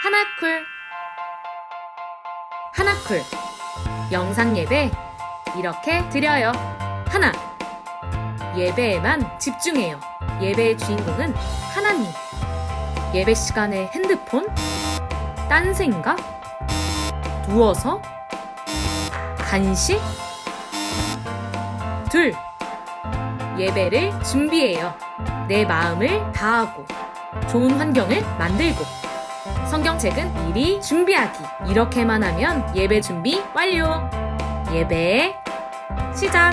하나쿨 하나쿨 영상 예배 이렇게 드려요. 하나, 예배에만 집중해요. 예배의 주인공은 하나님. 예배 시간에 핸드폰? 딴 생각? 누워서? 간식? 둘, 예배를 준비해요. 내 마음을 다하고 좋은 환경을 만들고 성경책은 미리 준비하기. 이렇게만 하면 예배 준비 완료. 예배 시작.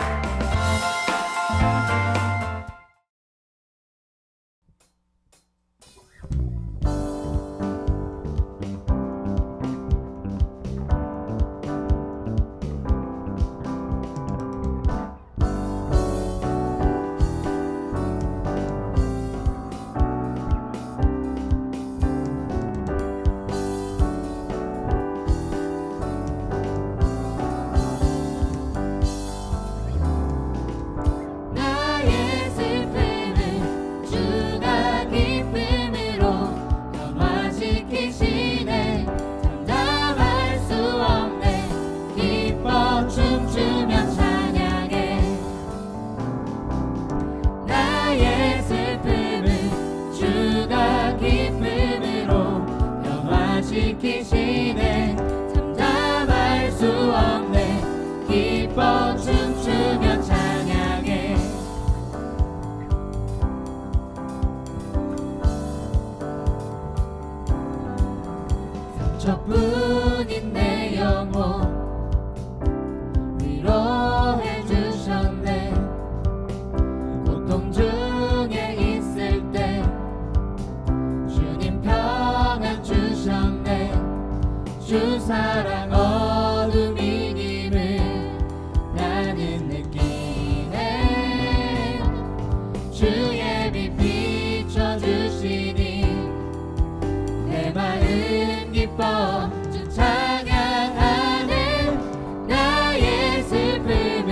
지키시네 참담할 수 없네 기뻐 춤추며 찬양해 상처뿐인 내 영혼 위로해 주셨네 고통 중에 있을 때 주님 평안 주셨네 주 사랑 어둠이님을 나는 느끼네 주의 빛 비춰주시니 내 마음 기뻐 주 찬양하네 나의 슬픔을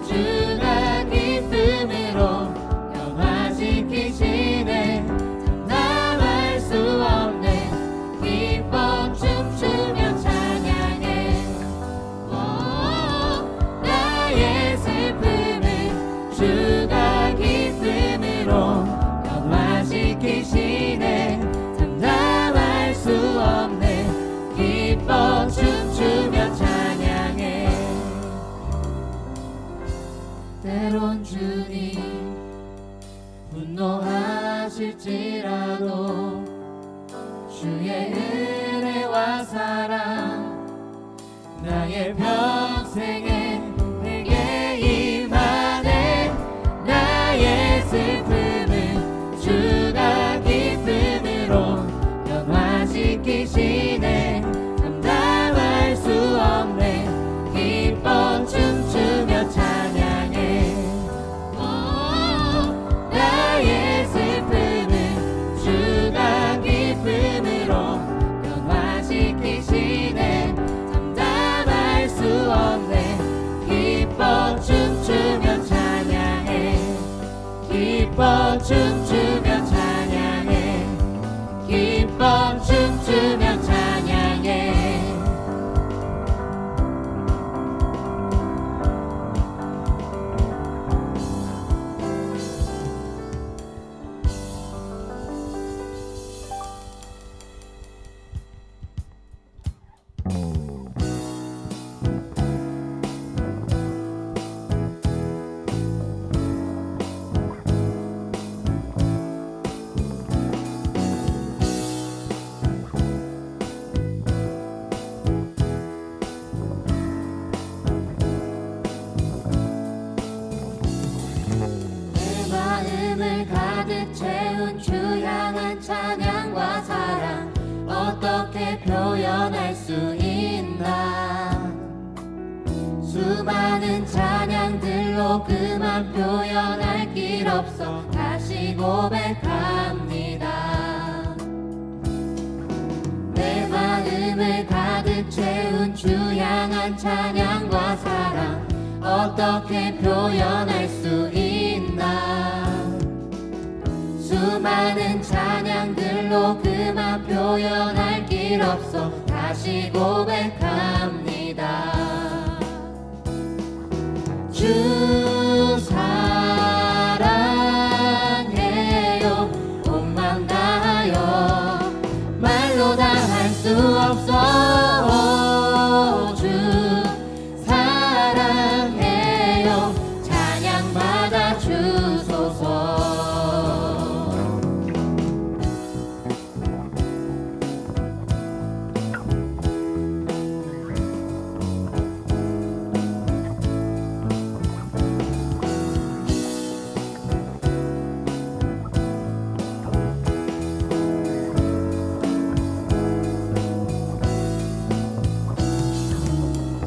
주가 기쁨으로 변화시키시네 참담할 수 없네 기뻐 춤추며 찬양해 나의 슬픔을 주가 기쁨으로 변화시키시네 참담할 수 없네 기뻐 춤추며 찬양해 때론 주님 분노하실지라도 주의 은혜와 사랑 나의 평생에 내게 임하네 나의 슬픔을 주가 기쁨으로 변화시키시네 감당할 수 없네 기뻐 춤추며 찬양해 나의 슬픔을 주가 기쁨으로 변화시키시네 참담할 수 없네 기뻐 춤추며 찬양해 기뻐 춤추며 찬양해 기뻐 춤추며 찬양해 내 마음을 가득 채운 주 향한 찬양과 사랑 어떻게 표현할 수 있나 수많은 찬양들로 그만 표현할 길 없어 다시 고백합니다 내 마음을 가득 채운 주 향한 찬양과 사랑 어떻게 표현할 수 있나 수많은 찬양들로 말로 그만 표현할 길 없어 다시 고백합니다. 주 사랑해요. 온 맘 다하여 말로 다 할 수 없어. 주 사랑해요. 찬양 받아 주소서.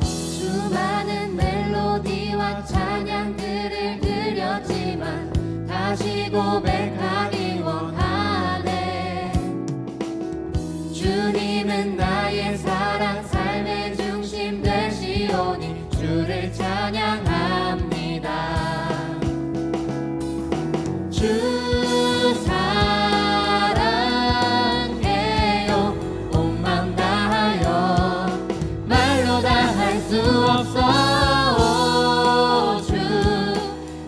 수많은 멜로디와 찬양들을 드렸지만 다시 고백하기 원하네. 주님은 나의 사랑 삶의 중심 되시오니 주를 찬양합니다. 주 사랑해요. 온 맘 다하여 말로 다 할 수 없어. 주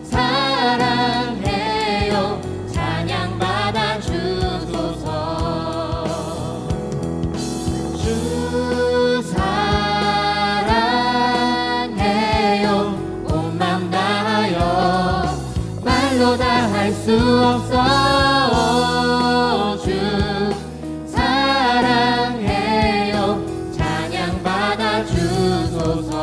사랑해요. 찬양 받아 주소서. 주 사랑해요. 온 맘 다하여 말로 다 할 수 없어. 주 사랑해요. 찬양 받아 주소서.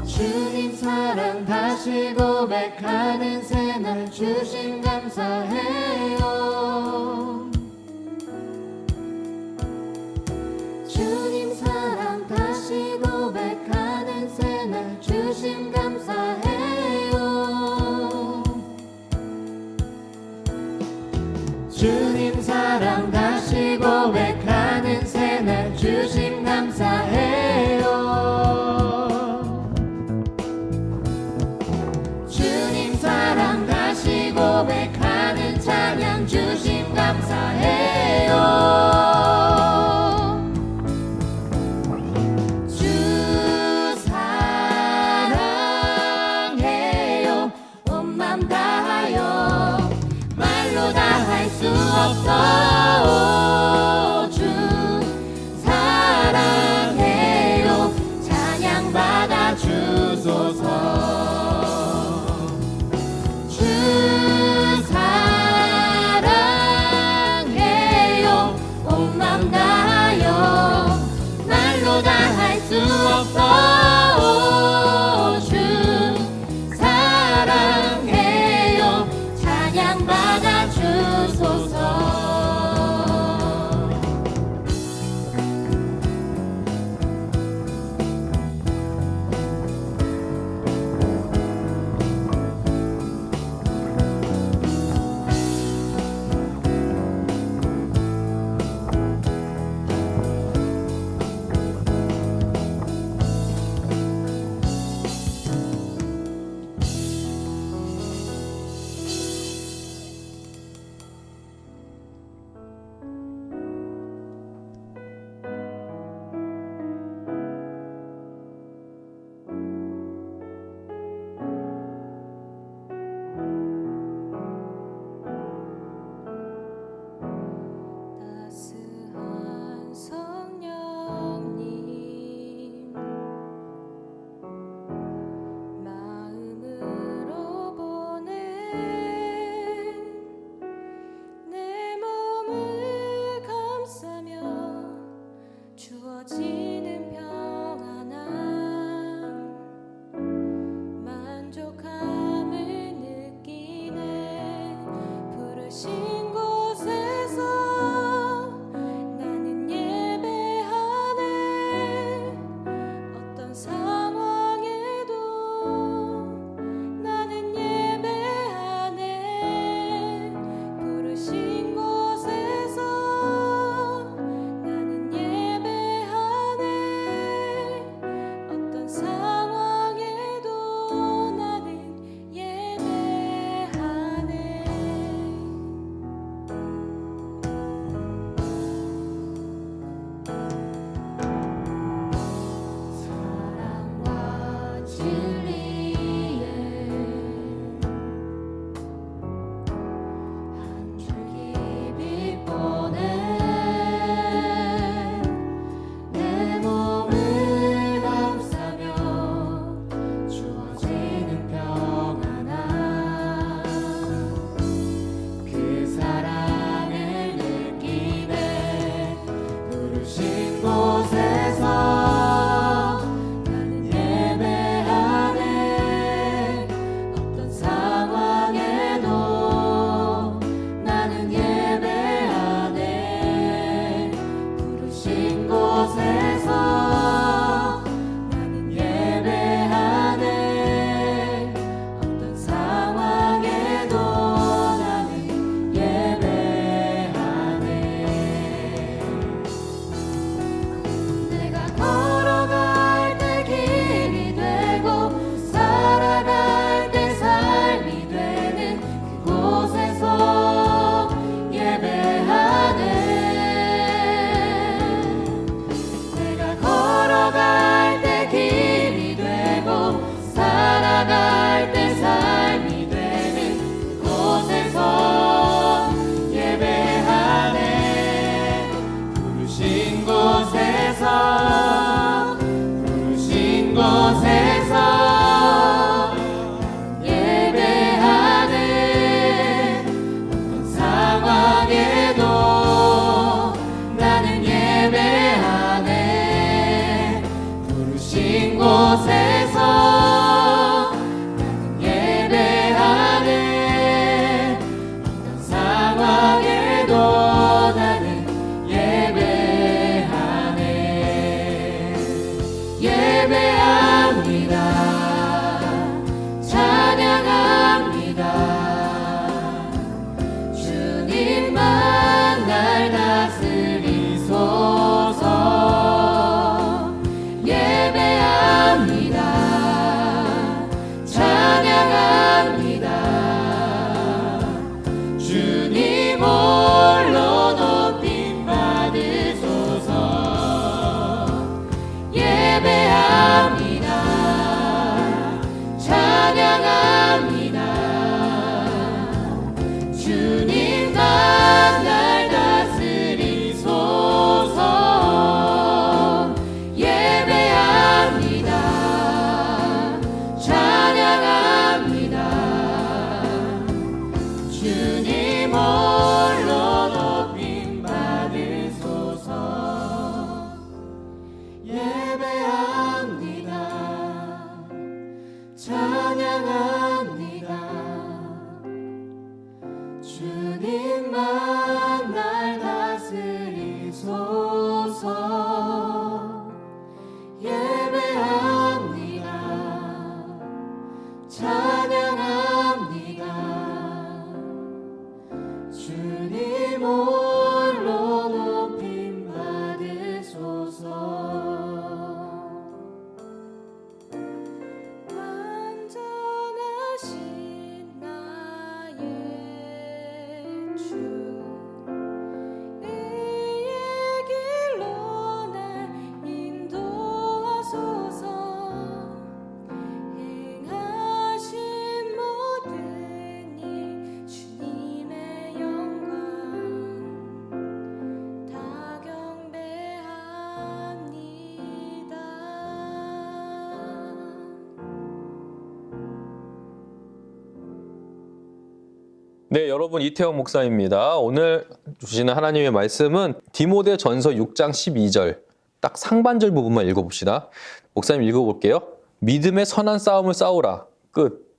주님 사랑 다시 고백하는 새날 주심 감사해요. 주님 사랑 다시 고백하는 새날 주심 감사해요. 주님 사랑 다시 고백하는 새날 주심 감사해요. 주님 사랑 다시 고백하는 찬양 주심 감사해요. 주 사랑해요. 온 맘 다하여 말로 다 할 수 없어. 주 사랑해요. 찬양 받아 주소서. 주 사랑해요. 온 맘 다하여 말로 다 할 수 없어. 주 사랑해요. 찬양 받아 주소서. 오늘도 나는 예배하네. 예배합니다. 찬양합니다. 주님만 날 다스리소서. 예배합니다. 찬양합니다. 주님 홀로 높임 받으소서. 예배합니다. 찬양합니다. 주님만 날 다스리소서. 예배합니다. 찬양합니다. 주님 홀로 높임 받으소서. 예배합니다. 찬양합니다. 주님만 날 다스리소서. 예배합니다. 찬양합니다. 주님 홀로 높임 받으소서. 완전하신 나의 주, 의의 길로 날 인도하소서. 행하신 모든 일 주님의 영광 다 경배합니다. 네, 여러분 이태영 목사입니다. 오늘 주시는 하나님의 말씀은 디모데전서 6장 12절 딱 상반절 부분만 읽어봅시다. 목사님 읽어볼게요. 믿음의 선한 싸움을 싸우라. 끝.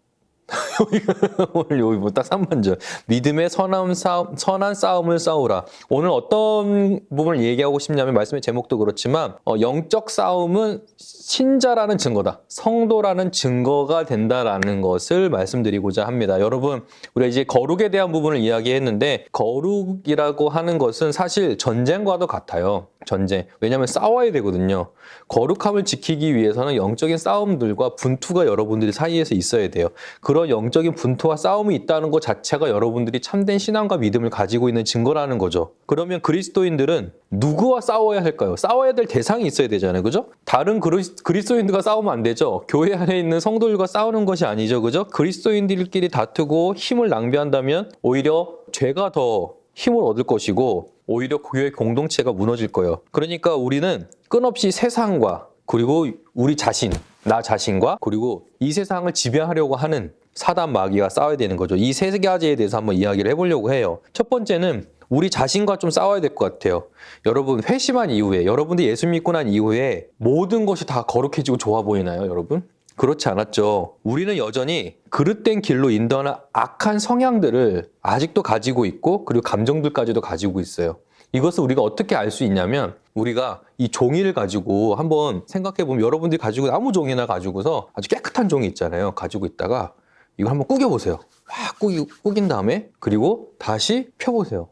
오늘 여기 뭐 딱 3반절. 믿음의 선한 싸움을 싸우라. 오늘 어떤 부분을 얘기하고 싶냐면 말씀의 제목도 그렇지만 영적 싸움은 신자라는 증거다. 성도라는 증거가 된다라는 것을 말씀드리고자 합니다. 여러분, 우리가 이제 거룩에 대한 부분을 이야기했는데 거룩이라고 하는 것은 사실 전쟁과도 같아요. 전쟁. 왜냐하면 싸워야 되거든요. 거룩함을 지키기 위해서는 영적인 싸움들과 분투가 여러분들 사이에서 있어야 돼요. 그런 영적인 분투와 싸움이 있다는 것 자체가 여러분들이 참된 신앙과 믿음을 가지고 있는 증거라는 거죠. 그러면 그리스도인들은 누구와 싸워야 할까요? 싸워야 될 대상이 있어야 되잖아요. 그죠? 다른 그리스도인들과 싸우면 안 되죠. 교회 안에 있는 성도들과 싸우는 것이 아니죠. 그죠? 그리스도인들끼리 다투고 힘을 낭비한다면 오히려 죄가 더 힘을 얻을 것이고 오히려 교회 공동체가 무너질 거예요. 그러니까 우리는 끊없이 세상과 그리고 우리 자신, 나 자신과 그리고 이 세상을 지배하려고 하는 사단 마귀가 싸워야 되는 거죠. 이 세 가지에 대해서 한번 이야기를 해보려고 해요. 첫 번째는 우리 자신과 좀 싸워야 될 것 같아요. 여러분, 회심한 이후에, 여러분들이 예수 믿고 난 이후에 모든 것이 다 거룩해지고 좋아 보이나요, 여러분? 그렇지 않았죠. 우리는 여전히 그릇된 길로 인도하는 악한 성향들을 아직도 가지고 있고 그리고 감정들까지도 가지고 있어요. 이것을 우리가 어떻게 알 수 있냐면 우리가 이 종이를 가지고 한번 생각해보면 여러분들이 가지고 아무 종이나 가지고서 아주 깨끗한 종이 있잖아요. 가지고 있다가 이걸 한번 구겨보세요. 막 구긴 다음에 그리고 다시 펴보세요.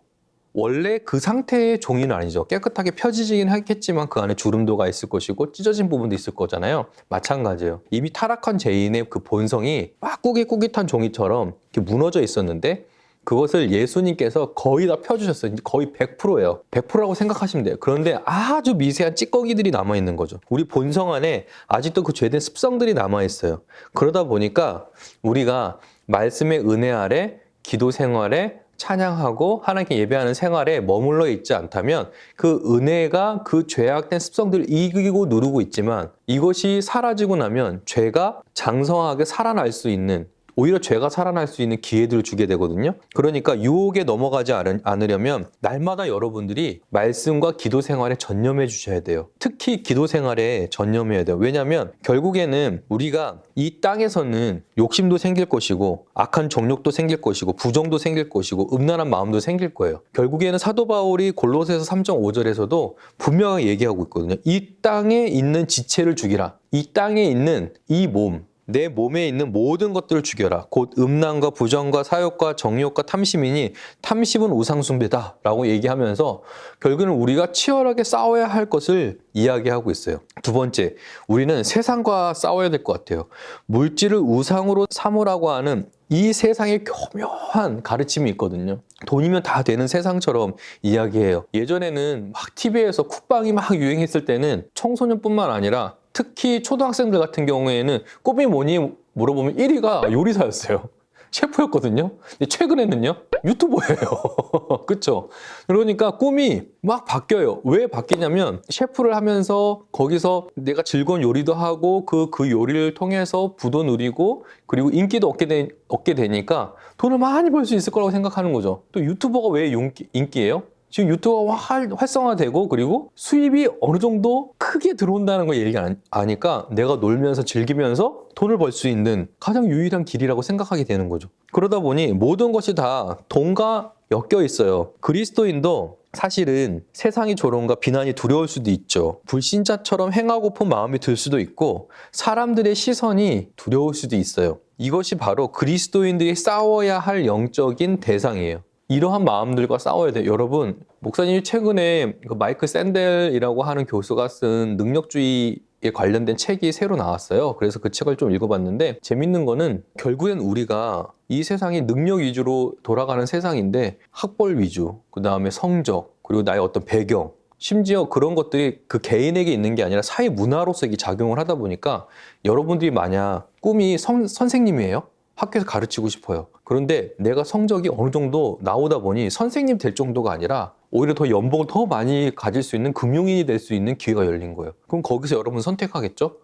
원래 그 상태의 종이는 아니죠. 깨끗하게 펴지긴 하겠지만 그 안에 주름도가 있을 것이고 찢어진 부분도 있을 거잖아요. 마찬가지예요. 이미 타락한 죄인의 그 본성이 막 꾸깃꾸깃한 종이처럼 이렇게 무너져 있었는데 그것을 예수님께서 거의 다 펴주셨어요. 거의 100%예요. 100%라고 생각하시면 돼요. 그런데 아주 미세한 찌꺼기들이 남아있는 거죠. 우리 본성 안에 아직도 그 죄된 습성들이 남아있어요. 그러다 보니까 우리가 말씀의 은혜 아래 기도 생활에 찬양하고 하나님께 예배하는 생활에 머물러 있지 않다면 그 은혜가 그 죄악된 습성들을 이기고 누르고 있지만 이것이 사라지고 나면 죄가 장성하게 살아날 수 있는 오히려 죄가 살아날 수 있는 기회들을 주게 되거든요. 그러니까 유혹에 넘어가지 않으려면 날마다 여러분들이 말씀과 기도 생활에 전념해 주셔야 돼요. 특히 기도 생활에 전념해야 돼요. 왜냐하면 결국에는 우리가 이 땅에서는 욕심도 생길 것이고 악한 정욕도 생길 것이고 부정도 생길 것이고 음란한 마음도 생길 거예요. 결국에는 사도 바울이 골로새서 3.5절에서도 분명하게 얘기하고 있거든요. 이 땅에 있는 지체를 죽이라. 이 땅에 있는 이 몸, 내 몸에 있는 모든 것들을 죽여라. 곧 음란과 부정과 사욕과 정욕과 탐심이니 탐심은 우상숭배다 라고 얘기하면서 결국은 우리가 치열하게 싸워야 할 것을 이야기하고 있어요. 두 번째, 우리는 세상과 싸워야 될 것 같아요. 물질을 우상으로 삼으라고 하는 이 세상에 교묘한 가르침이 있거든요. 돈이면 다 되는 세상처럼 이야기해요. 예전에는 막 TV에서 쿡방이 막 유행했을 때는 청소년뿐만 아니라 특히 초등학생들 같은 경우에는 꿈이 뭐니 물어보면 1위가 요리사였어요. 셰프였거든요. 근데 최근에는요, 유튜버예요. 그쵸? 그러니까 꿈이 막 바뀌어요. 왜 바뀌냐면 셰프를 하면서 거기서 내가 즐거운 요리도 하고 그 요리를 통해서 부도 누리고 그리고 인기도 얻게 되니까 돈을 많이 벌 수 있을 거라고 생각하는 거죠. 또 유튜버가 왜 인기예요? 지금 유튜브가 활성화되고 그리고 수입이 어느 정도 크게 들어온다는 걸 얘기가 아니까 내가 놀면서 즐기면서 돈을 벌 수 있는 가장 유일한 길이라고 생각하게 되는 거죠. 그러다 보니 모든 것이 다 돈과 엮여 있어요. 그리스도인도 사실은 세상의 조롱과 비난이 두려울 수도 있죠. 불신자처럼 행하고픈 마음이 들 수도 있고 사람들의 시선이 두려울 수도 있어요. 이것이 바로 그리스도인들이 싸워야 할 영적인 대상이에요. 이러한 마음들과 싸워야 돼요. 여러분, 목사님이 최근에 그 마이클 샌델이라고 하는 교수가 쓴 능력주의에 관련된 책이 새로 나왔어요. 그래서 그 책을 좀 읽어봤는데 재밌는 거는 결국엔 우리가 이 세상이 능력 위주로 돌아가는 세상인데 학벌 위주, 그 다음에 성적, 그리고 나의 어떤 배경, 심지어 그런 것들이 그 개인에게 있는 게 아니라 사회 문화로서 이게 작용을 하다 보니까 여러분들이 만약 꿈이 선생님이에요? 학교에서 가르치고 싶어요. 그런데 내가 성적이 어느 정도 나오다 보니 선생님 될 정도가 아니라 오히려 더 연봉을 더 많이 가질 수 있는 금융인이 될 수 있는 기회가 열린 거예요. 그럼 거기서 여러분 선택하겠죠?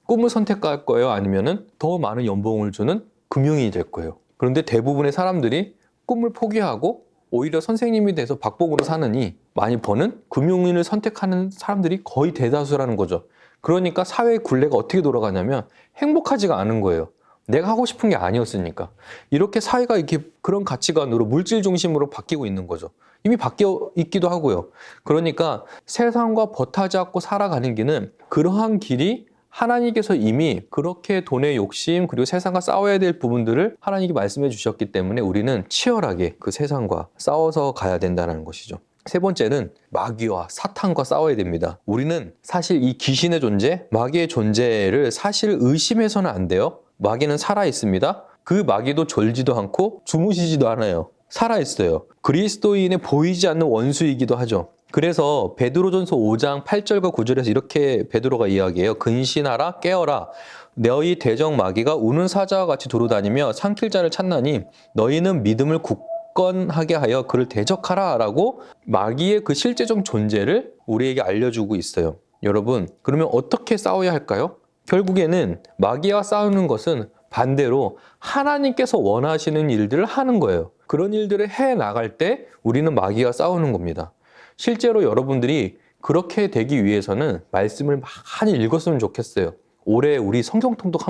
꿈을 선택할 거예요? 아니면은 더 많은 연봉을 주는 금융인이 될 거예요. 그런데 대부분의 사람들이 꿈을 포기하고 오히려 선생님이 돼서 박봉으로 사느니 많이 버는 금융인을 선택하는 사람들이 거의 대다수라는 거죠. 그러니까 사회의 굴레가 어떻게 돌아가냐면 행복하지가 않은 거예요. 내가 하고 싶은 게 아니었으니까. 이렇게 사회가 이렇게 그런 가치관으로 물질 중심으로 바뀌고 있는 거죠. 이미 바뀌어 있기도 하고요. 그러니까 세상과 버타지않고 살아가는 길은 그러한 길이 하나님께서 이미 그렇게 돈의 욕심 그리고 세상과 싸워야 될 부분들을 하나님께 말씀해 주셨기 때문에 우리는 치열하게 그 세상과 싸워서 가야 된다는 것이죠. 세 번째는 마귀와 사탄과 싸워야 됩니다. 우리는 사실 이 귀신의 존재, 마귀의 존재를 사실 의심해서는 안 돼요. 마귀는 살아있습니다. 그 마귀도 졸지도 않고 주무시지도 않아요. 살아있어요. 그리스도인의 보이지 않는 원수이기도 하죠. 그래서 베드로전서 5장 8절과 9절에서 이렇게 베드로가 이야기해요. 근신하라 깨어라 너희 대적 마귀가 우는 사자와 같이 두루다니며 삼킬 자를 찾나니 너희는 믿음을 굳건하게 하여 그를 대적하라 라고 마귀의 그 실제적 존재를 우리에게 알려주고 있어요. 여러분, 그러면 어떻게 싸워야 할까요? 결국에는 마귀와 싸우는 것은 반대로 하나님께서 원하시는 일들을 하는 거예요. 그런 일들을 해 나갈 때 우리는 마귀와 싸우는 겁니다. 실제로 여러분들이 그렇게 되기 위해서는 말씀을 많이 읽었으면 좋겠어요. 올해 우리 성경 통독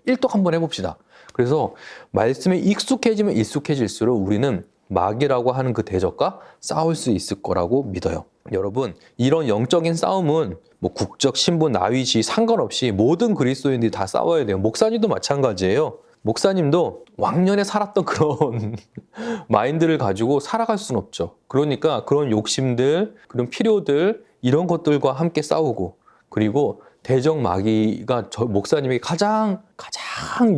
일독 한번 해봅시다. 그래서 말씀에 익숙해지면 익숙해질수록 우리는 마귀라고 하는 그 대적과 싸울 수 있을 거라고 믿어요. 여러분, 이런 영적인 싸움은 뭐 국적, 신분, 나이, 지위 상관없이 모든 그리스도인들이 다 싸워야 돼요. 목사님도 마찬가지예요. 목사님도 왕년에 살았던 그런 마인드를 가지고 살아갈 수는 없죠. 그러니까 그런 욕심들, 그런 필요들 이런 것들과 함께 싸우고 그리고 대적 마귀가 목사님에게 가장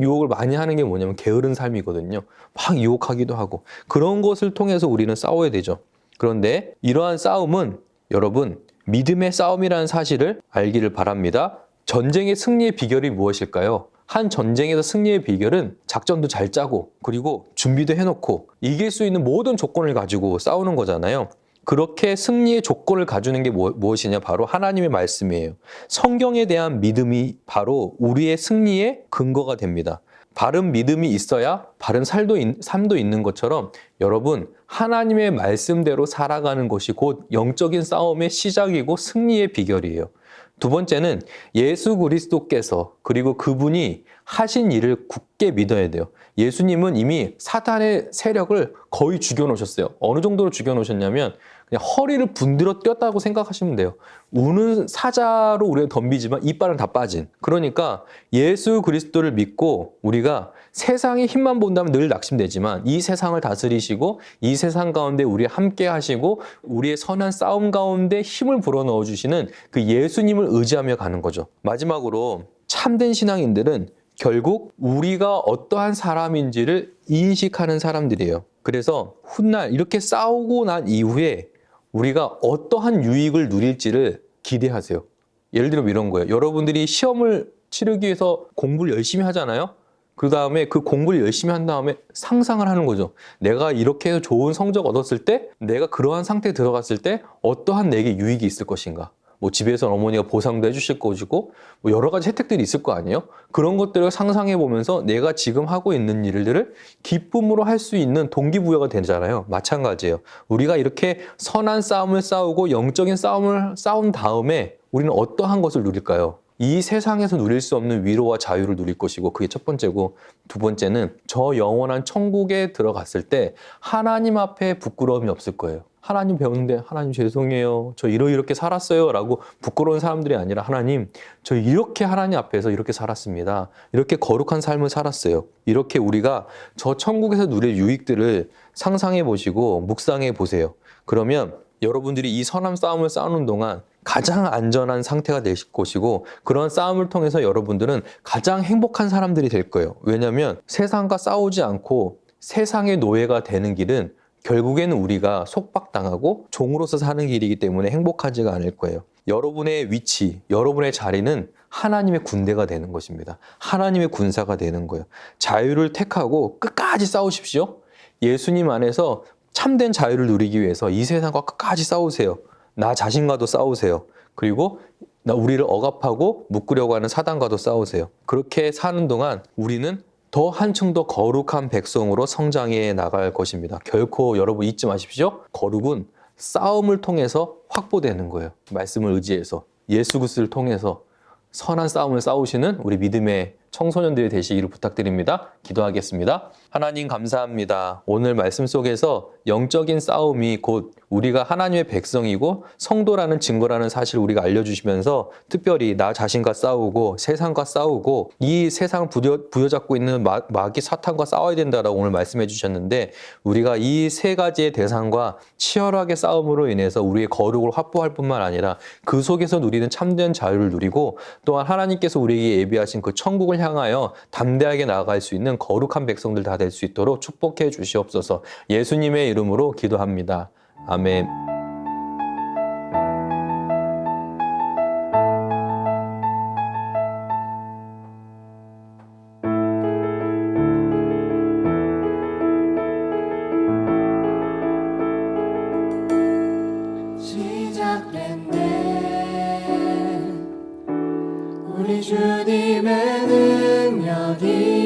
유혹을 많이 하는 게 뭐냐면 게으른 삶이거든요. 막 유혹하기도 하고 그런 것을 통해서 우리는 싸워야 되죠. 그런데 이러한 싸움은 여러분 믿음의 싸움이라는 사실을 알기를 바랍니다. 전쟁의 승리의 비결이 무엇일까요? 한 전쟁에서 승리의 비결은 작전도 잘 짜고 그리고 준비도 해놓고 이길 수 있는 모든 조건을 가지고 싸우는 거잖아요. 그렇게 승리의 조건을 가주는 게 무엇이냐? 바로 하나님의 말씀이에요. 성경에 대한 믿음이 바로 우리의 승리의 근거가 됩니다. 바른 믿음이 있어야 바른 삶도 있는 것처럼 여러분 하나님의 말씀대로 살아가는 것이 곧 영적인 싸움의 시작이고 승리의 비결이에요. 두 번째는 예수 그리스도께서 그리고 그분이 하신 일을 굳게 믿어야 돼요. 예수님은 이미 사탄의 세력을 거의 죽여놓으셨어요. 어느 정도로 죽여놓으셨냐면 그냥 허리를 분들어 뛰었다고 생각하시면 돼요. 우는 사자로 우리가 덤비지만 이빨은 다 빠진. 그러니까 예수 그리스도를 믿고 우리가 세상의 힘만 본다면 늘 낙심되지만 이 세상을 다스리시고 이 세상 가운데 우리 함께 하시고 우리의 선한 싸움 가운데 힘을 불어넣어 주시는 그 예수님을 의지하며 가는 거죠. 마지막으로 참된 신앙인들은 결국 우리가 어떠한 사람인지를 인식하는 사람들이에요. 그래서 훗날 이렇게 싸우고 난 이후에 우리가 어떠한 유익을 누릴지를 기대하세요. 예를 들면 이런 거예요. 여러분들이 시험을 치르기 위해서 공부를 열심히 하잖아요. 그 다음에 그 공부를 열심히 한 다음에 상상을 하는 거죠. 내가 이렇게 해서 좋은 성적 얻었을 때, 내가 그러한 상태에 들어갔을 때 어떠한 내게 유익이 있을 것인가. 뭐 집에서 어머니가 보상도 해주실 것이고 뭐 여러 가지 혜택들이 있을 거 아니에요. 그런 것들을 상상해 보면서 내가 지금 하고 있는 일들을 기쁨으로 할 수 있는 동기부여가 되잖아요. 마찬가지예요. 우리가 이렇게 선한 싸움을 싸우고 영적인 싸움을 싸운 다음에 우리는 어떠한 것을 누릴까요? 이 세상에서 누릴 수 없는 위로와 자유를 누릴 것이고 그게 첫 번째고, 두 번째는 저 영원한 천국에 들어갔을 때 하나님 앞에 부끄러움이 없을 거예요. 하나님 배우는데 하나님 죄송해요. 저 이렇게 살았어요. 라고 부끄러운 사람들이 아니라 하나님, 저 이렇게 하나님 앞에서 이렇게 살았습니다. 이렇게 거룩한 삶을 살았어요. 이렇게 우리가 저 천국에서 누릴 유익들을 상상해 보시고 묵상해 보세요. 그러면 여러분들이 이 선한 싸움을 싸우는 동안 가장 안전한 상태가 될 것이고 그런 싸움을 통해서 여러분들은 가장 행복한 사람들이 될 거예요. 왜냐하면 세상과 싸우지 않고 세상의 노예가 되는 길은 결국에는 우리가 속박당하고 종으로서 사는 길이기 때문에 행복하지가 않을 거예요. 여러분의 위치, 여러분의 자리는 하나님의 군대가 되는 것입니다. 하나님의 군사가 되는 거예요. 자유를 택하고 끝까지 싸우십시오. 예수님 안에서 참된 자유를 누리기 위해서 이 세상과 끝까지 싸우세요. 나 자신과도 싸우세요. 그리고 우리를 억압하고 묶으려고 하는 사단과도 싸우세요. 그렇게 사는 동안 우리는 더 한층 더 거룩한 백성으로 성장해 나갈 것입니다. 결코 여러분 잊지 마십시오. 거룩은 싸움을 통해서 확보되는 거예요. 말씀을 의지해서 예수 그리스도를 통해서 선한 싸움을 싸우시는 우리 믿음의 청소년들이 되시기를 부탁드립니다. 기도하겠습니다. 하나님 감사합니다. 오늘 말씀 속에서 영적인 싸움이 곧 우리가 하나님의 백성이고 성도라는 증거라는 사실을 우리가 알려주시면서 특별히 나 자신과 싸우고 세상과 싸우고 이 세상을 부여잡고 있는 마귀 사탄과 싸워야 된다라고 오늘 말씀해 주셨는데, 우리가 이 세 가지의 대상과 치열하게 싸움으로 인해서 우리의 거룩을 확보할 뿐만 아니라 그 속에서 누리는 참된 자유를 누리고 또한 하나님께서 우리에게 예비하신 그 천국을 향하여 담대하게 나아갈 수 있는 거룩한 백성들 다 될 수 있도록 축복해 주시옵소서. 예수님의 이름으로 기도합니다. 아멘. 시작됐네 우리 주님의 능력이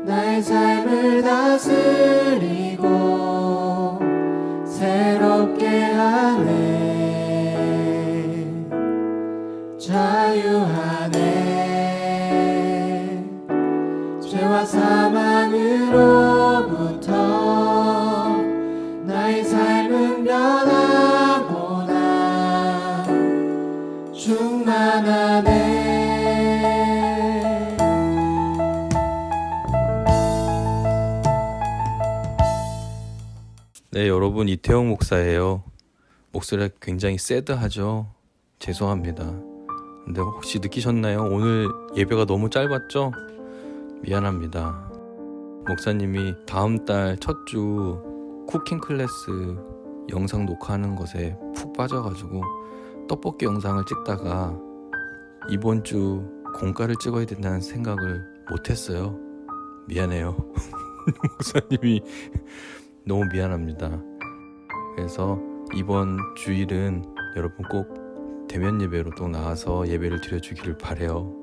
나의 삶을 다스리고 새롭게 하네 자유하네 죄와 사망으로부터 나의 삶은 변하구나 충만하네. 네, 여러분 이태영 목사예요. 목소리가 굉장히 새드하죠? 죄송합니다. 근데 혹시 느끼셨나요? 오늘 예배가 너무 짧았죠? 미안합니다. 목사님이 다음 달 첫 주 쿠킹 클래스 영상 녹화하는 것에 푹 빠져가지고 떡볶이 영상을 찍다가 이번 주 공가를 찍어야 된다는 생각을 못했어요. 미안해요. 목사님이 너무 미안합니다. 그래서 이번 주일은 여러분 꼭 대면 예배로 또 나와서 예배를 드려주기를 바래요.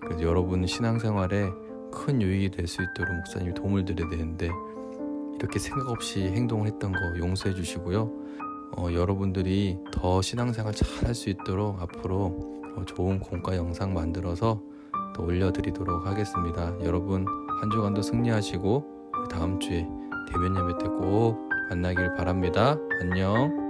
그래서 여러분 신앙생활에 큰 유익이 될 수 있도록 목사님이 도움을 드려야 되는데 이렇게 생각 없이 행동을 했던 거 용서해 주시고요. 여러분들이 더 신앙생활 잘 할 수 있도록 앞으로 좋은 공과 영상 만들어서 또 올려드리도록 하겠습니다. 여러분 한 주간도 승리하시고 다음 주에 대면 예배 때 꼭 만나길 바랍니다. 안녕.